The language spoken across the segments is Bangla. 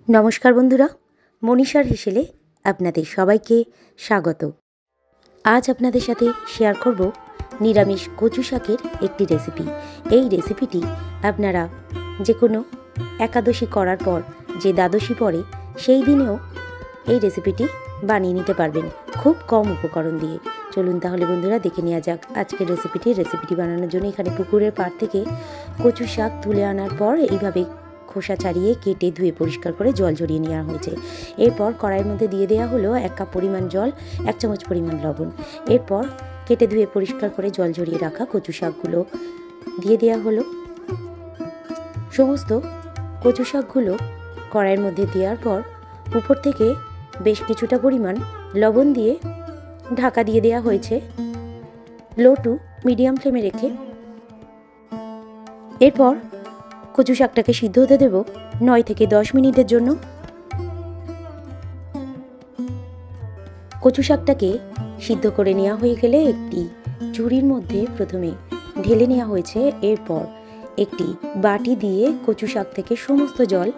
নমস্কার বন্ধুরা, মনীষার হেসেলে আপনাদের সবাইকে স্বাগত। আজ আপনাদের সাথে শেয়ার করব নিরামিষ কচু শাকের একটি রেসিপি। এই রেসিপিটি আপনারা যে কোনো একাদশী করার পর যে দ্বাদশী পড়ে সেই দিনেও এই রেসিপিটি বানিয়ে নিতে পারবেন খুব কম উপকরণ দিয়ে। চলুন তাহলে বন্ধুরা দেখে নেওয়া যাক আজকের রেসিপিটি বানানোর জন্য এখানে পুকুরের পাড় থেকে কচু শাক তুলে আনার পর এইভাবে খোসা ছাড়িয়ে কেটে ধুয়ে পরিষ্কার করে জল ঝরিয়ে নেওয়া হয়েছে। এরপর কড়াইয়ের মধ্যে দিয়ে দেওয়া হলো 1 কাপ পরিমাণ জল, 1 চামচ পরিমাণ লবণ। এরপর কেটে ধুয়ে পরিষ্কার করে জল ঝরিয়ে রাখা কচু শাকগুলো দিয়ে দেওয়া হলো। সমস্ত কচু শাকগুলো কড়াইয়ের মধ্যে দেওয়ার পর উপর থেকে বেশ কিছুটা পরিমাণ লবণ দিয়ে ঢাকা দিয়ে দেওয়া হয়েছে লো টু মিডিয়াম ফ্লেমে রেখে। এরপর কচু শাকটাকে সিদ্ধ হতে দেব 9 থেকে 10 মিনিটের জন্য। কচু শাকটাকে সিদ্ধ করে নেওয়া হয়ে গেলে একটি ঝুড়ির মধ্যে প্রথমে ঢেলে নেওয়া হয়েছে। এরপর একটি বাটি দিয়ে কচু শাক থেকে সমস্ত জল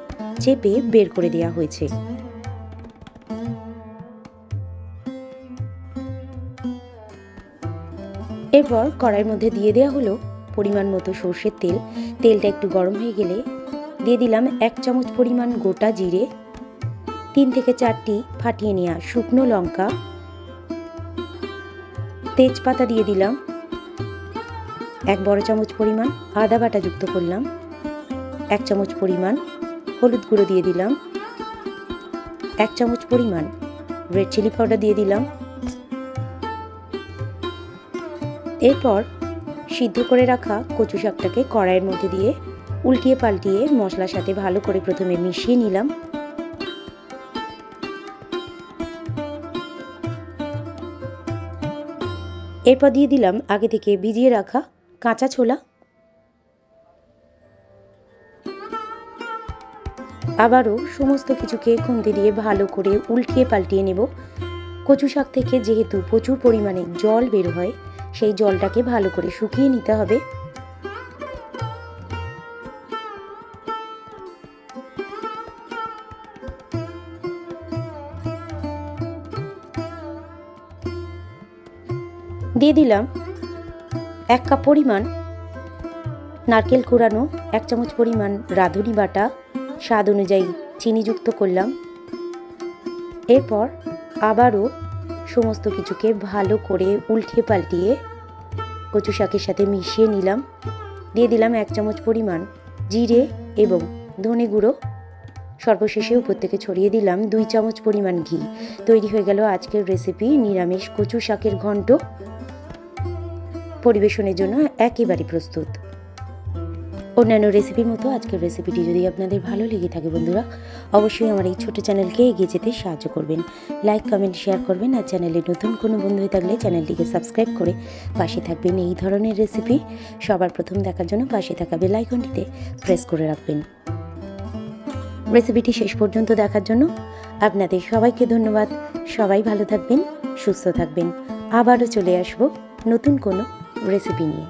চেপে বের করে দেওয়া হয়েছে। এরপর কড়াইয়ের মধ্যে দিয়ে দেওয়া হলো পরিমাণ মতো সর্ষের তেল। তেলটা একটু গরম হয়ে গেলে দিয়ে দিলাম 1 চামচ পরিমাণ গোটা জিরে, 3 থেকে 4টি ফাটিয়ে নেওয়া শুকনো লঙ্কা, তেজপাতা দিয়ে দিলাম, 1 বড় চামচ পরিমাণ আদা বাটা যুক্ত করলাম, 1 চামচ পরিমাণ হলুদ গুঁড়ো দিয়ে দিলাম, 1 চামচ পরিমাণ রেড চিলি পাউডার দিয়ে দিলাম। এরপর সিদ্ধ করে রাখা কচু শাকটাকে কড়াইয়ের মধ্যে দিয়ে উল্টিয়ে পাল্টিয়ে মশলার সাথে ভালো করে প্রথমে মিশিয়ে নিলাম। এরপর দিয়ে দিলাম আগে থেকে ভিজিয়ে রাখা কাঁচা ছোলা। আবারও সমস্ত কিছুকে খুন্তি দিয়ে ভালো করে উল্টিয়ে পাল্টিয়ে নেব। কচু শাক থেকে যেহেতু প্রচুর পরিমাণে জল বের হয়, সেই জলটাকে ভালো করে শুকিয়ে নিতে হবে। দিয়ে দিলাম 1 কাপ পরিমাণ নারকেল কোড়ানো, 1 চামচ পরিমাণ রাঁধুনি বাটা, স্বাদ অনুযায়ী চিনি যুক্ত করলাম। এরপর আবারও সমস্ত কিছুকে ভালো করে উল্টিয়ে পাল্টিয়ে কচু শাকের সাথে মিশিয়ে নিলাম। দিয়ে দিলাম 1 চামচ পরিমাণ জিরে এবং ধনে গুঁড়ো। সর্বশেষে উপর থেকে ছড়িয়ে দিলাম 2 চামচ পরিমাণ ঘি। তৈরি হয়ে গেল আজকের রেসিপি নিরামিষ কচু শাকের ঘন্ট। পরিবেশনের জন্য একেবারে প্রস্তুত। অন্যান্য রেসিপির মতো আজকের রেসিপিটি যদি আপনাদের ভালো লেগে থাকে বন্ধুরা, অবশ্যই আমার এই ছোট চ্যানেলকে এগিয়ে যেতে সাহায্য করবেন। লাইক, কমেন্ট, শেয়ার করবেন। আর চ্যানেলে নতুন কোনো বন্ধু হয়ে থাকলে চ্যানেলটিকে সাবস্ক্রাইব করে পাশে থাকবেন। এই ধরনের রেসিপি সবার প্রথম দেখার জন্য পাশে থাকা বেল আইকনটিতে প্রেস করে রাখবেন। রেসিপিটি শেষ পর্যন্ত দেখার জন্য আপনাদের সবাইকে ধন্যবাদ। সবাই ভালো থাকবেন, সুস্থ থাকবেন। আবারও চলে আসব নতুন কোনো রেসিপি নিয়ে।